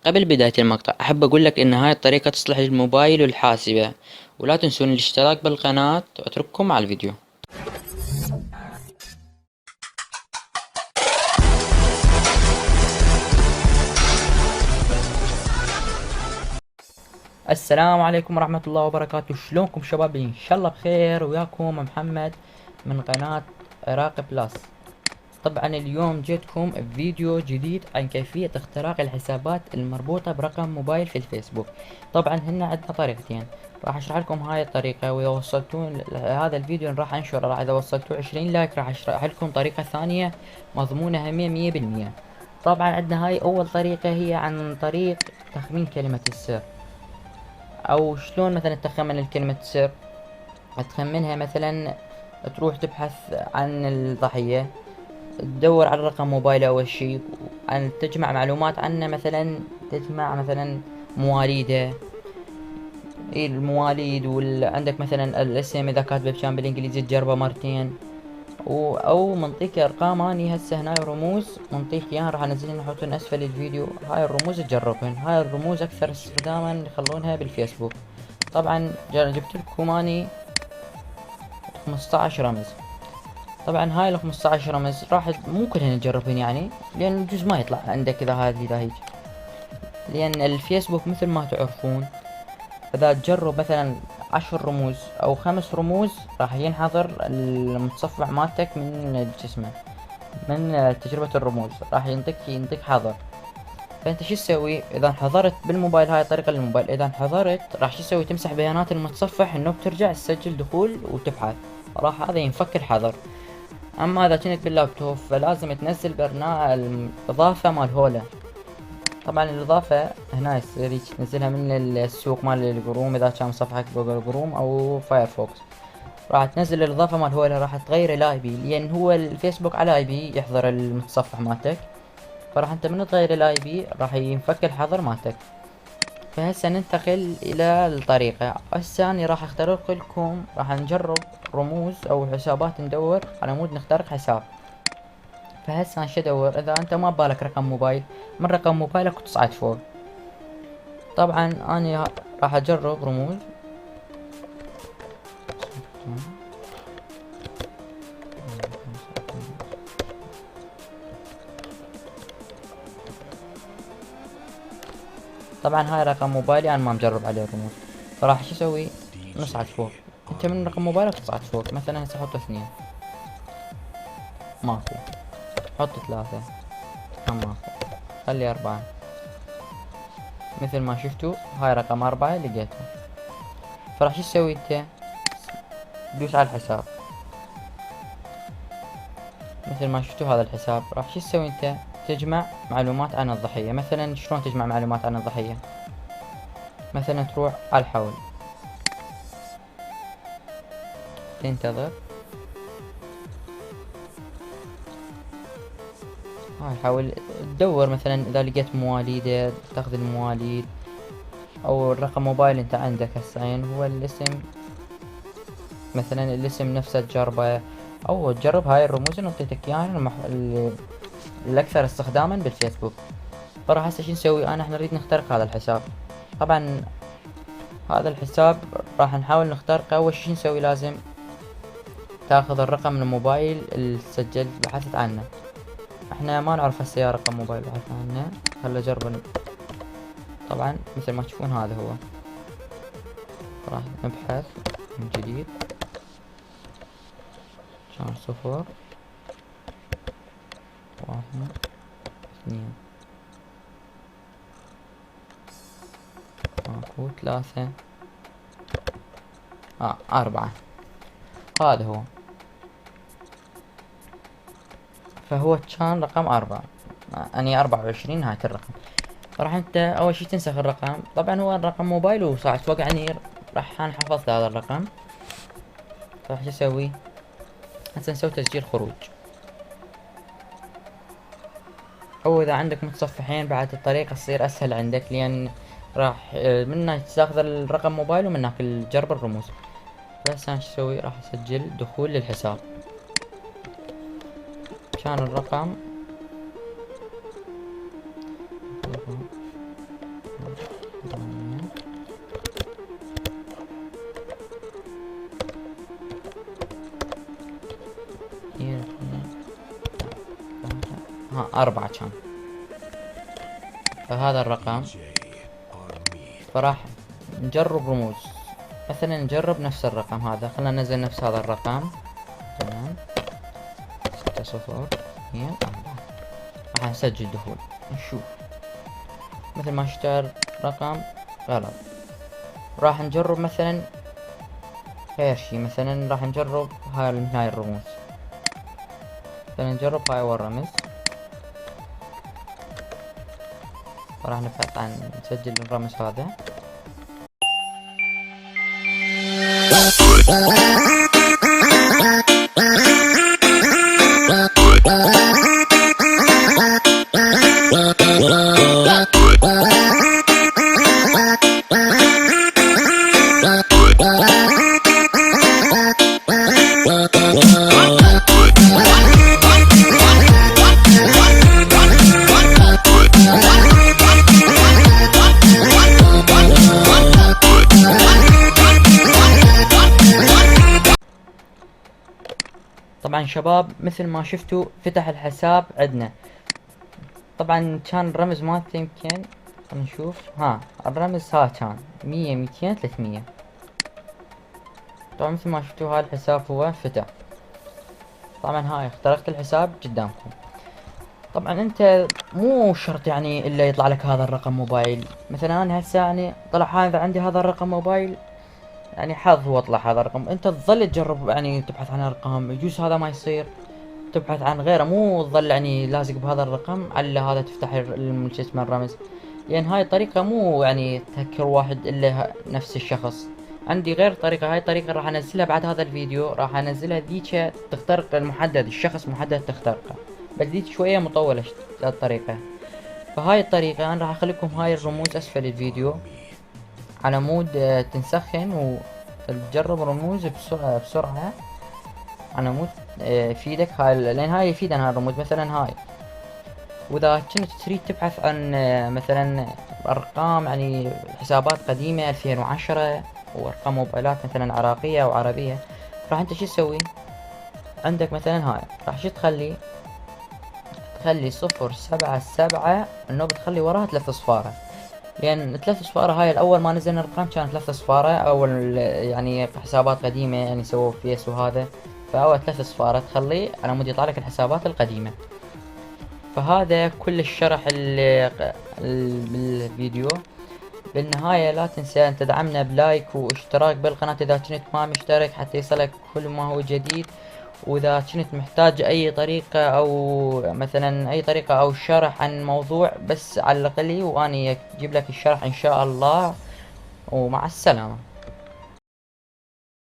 قبل بداية المقطع أحب أقول لك إن هاي الطريقة تصلح للموبايل والحاسبة، ولا تنسون الاشتراك بالقناة وأترككم مع الفيديو. السلام عليكم ورحمة الله وبركاته. شلونكم شباب؟ إن شاء الله بخير. وياكم محمد من قناة عراق بلس. طبعا اليوم جيتكم بفيديو جديد عن كيفية اختراق الحسابات المربوطة برقم موبايل في الفيسبوك. طبعا هنا عندنا طريقتين، راح اشرح لكم هاي الطريقة، واذا وصلتون هذا الفيديو راح انشره، راح اذا وصلتوا 20 لايك راح اشرح لكم طريقة ثانية مضمونة 100%. طبعا عندنا هاي اول طريقة، هي عن طريق تخمين كلمة السر. او شلون مثلا تخمن الكلمة السر؟ تخمنها مثلا تروح تبحث عن الضحية، تدور على رقم موبايله اول شي، عن تجمع معلومات عنه، مثلا تجمع مثلا مواليده، ايه المواليد، عندك مثلا الاسم اذا كاتبه بكان بالانجليزي تجربه مرتين، او منطيك ارقام. اني هسه هنا رموز منطيك اياها، راح انزلها نحطهم اسفل الفيديو. هاي الرموز تجربهن، هاي الرموز اكثر استخداما يخلونها بالفيسبوك. طبعا جبت لكم اني 15 رمز. طبعا هاي ال 15 رمز راح مو كلهن تجربهن، يعني لان الجزء ما يطلع عندك اذا هذه اذا هيك، لان الفيسبوك مثل ما تعرفون اذا تجرب مثلا 10 رموز او 5 رموز راح ينحظر المتصفح مالتك من جسمه، من تجربة الرموز راح ينطيك حظر. فانت شو تسوي اذا انحضرت بالموبايل؟ هاي طريقة للموبايل. اذا انحضرت راح شو تسوي؟ تمسح بيانات المتصفح انه بترجع تسجل دخول وتبحث، راح هذا ينفك الحظر. اما اذا كنت باللابتوب فلازم تنزل برنامج الاضافة مال هولا. طبعا الاضافة هنا يصير تنزلها من السوق مال الجروم اذا كان صفحك جوجل جروم او فايرفوكس. راح تنزل الاضافة مال هولا، راح تغير الاي بي، لان هو الفيسبوك على اي بي يحضر المتصفح مالتك، فراح انت من تغير الاي بي راح ينفك الحظر مالتك. فهسه ننتقل الى الطريقة. هسه اني راح اخترق لكم، راح نجرب رموز او حسابات، ندور على مود نخترق حساب. فهسه انا ادور؟ اذا انت ما ببالك رقم موبايل، من رقم موبايلك وتصعد فوق. طبعا اني راح اجرب رموز. طبعا هاي رقم موبايلي انا ما مجرب عليه رموز، فراح شو اسوي؟ نصعد فوق. انت من رقم موبايلك تصعد فوق، مثلا هسه احط 2، ماكو. حط 3، هم ماكو. خلي 4. مثل ما شفتوا هاي رقم 4 لقيته. فراح شو تسوي انت؟ دوس على الحساب. مثل ما شفتوا هذا الحساب. راح شو تسوي انت؟ تجمع معلومات عن الضحية. مثلا شلون تجمع معلومات عن الضحية؟ مثلا تروح على الحول، تنتظر. هاي حاول تدور، مثلا اذا لقيت مواليده تاخذ المواليد، او الرقم موبايل انت عندك هسه هو الاسم، مثلا الاسم نفسه تجربه، او تجرب هاي الرموز اللي اعطيتك اياها الاكثر استخداما بالفيسبوك. فراح هسه شو نسوي؟ احنا نريد نخترق هذا الحساب. طبعا هذا الحساب راح نحاول نخترقه. اول شي نسوي؟ لازم تاخذ الرقم من الموبايل اللي سجلت بحثت عنه. احنا ما نعرف هسه يا رقم موبايل بحثت عنه، خل اجرب. طبعا مثل ما تشوفون هذا هو. راح نبحث من جديد. كان 0 1 2 ماكو 3 4. هذا هو. فهو كان رقم 4، اني 24 نهاية الرقم. راح انت اول شي تنسخ الرقم. طبعا هو الرقم موبايل وصاعد فوق، يعني راح انا حفظت هذا الرقم. راح شو اسوي؟ هسه نسوي تسجيل خروج. او اذا عندك متصفحين بعد الطريقة تصير اسهل عندك، لان راح من هناك تاخذ الرقم موبايل ومن هناك تجرب الرموز. بس انا شو اسوي؟ راح اسجل دخول للحساب. كان الرقم 4 كان. فهذا الرقم. فراح نجرب رموز، مثلا نجرب نفس الرقم هذا، خلنا ننزل نفس هذا الرقم. تمام، 602 4. راح نسجل دخول، نشوف مثل ما اشتغل رقم غلط. راح نجرب مثلا غير شي، مثلا راح نجرب هاي الرموز، مثلا نجرب هاي والرمز. راح نبحث عن نسجل الرمز هذا. طبعا شباب مثل ما شفتوا فتح الحساب عندنا. طبعا كان الرمز مالته يمكن نشوف، الرمز كان 100 200 300. طبعا مثل ما شفتوا هذا الحساب هو فتح. طبعا هاي اخترقت الحساب قدامكم. طبعا انت مو شرط يعني الا يطلع لك هذا الرقم موبايل. مثلا انا هسه يعني طلع هذا عندي هذا الرقم موبايل، يعني حظ هو طلع هذا الرقم. انت تظل تجرب يعني تبحث عن ارقام، يجوز هذا ما يصير، تبحث عن غيره، مو تظل يعني لازق بهذا الرقم على هذا تفتح شو اسمه الرمز. لان هاي الطريقة مو يعني تهكر واحد الا نفس الشخص. عندي غير طريقة، هاي طريقة راح انزلها بعد هذا الفيديو، راح انزلها ذيك تخترق المحدد، الشخص محدد تخترقه، بس ذيك شوية مطولة الطريقة. فهاي الطريقة انا راح اخليكم هاي الرموز اسفل الفيديو على مود تنسخن وتجرب رموز بسرعة على مود يفيدك هاي، لان هاي يفيدنا الرموز. مثلا هاي، واذا كنت تريد تبحث عن مثلا ارقام يعني حسابات قديمة 2010 وارقام موبايلات مثلا عراقية او عربية، راح انت شو تسوي؟ عندك مثلا هاي راح شو تخلي 077 انه بتخلي وراها 3 صفارة، لان 3 صفارة هاي الاول ما نزلنا الارقام كانت 3 صفارة اول، يعني حسابات قديمة يعني سووا فيس وهذا، فاول 3 صفارة تخلي على مود يطلع لك الحسابات القديمة. فهذا كل الشرح اللي بالفيديو. بالنهاية لا تنسى ان تدعمنا بلايك واشتراك بالقناة اذا كنت ما مشترك حتى يصلك كل ما هو جديد. واذا كنت محتاج اي طريقة او مثلا اي طريقة او شرح عن موضوع بس علق لي واني اجيب لك الشرح ان شاء الله. ومع السلامة.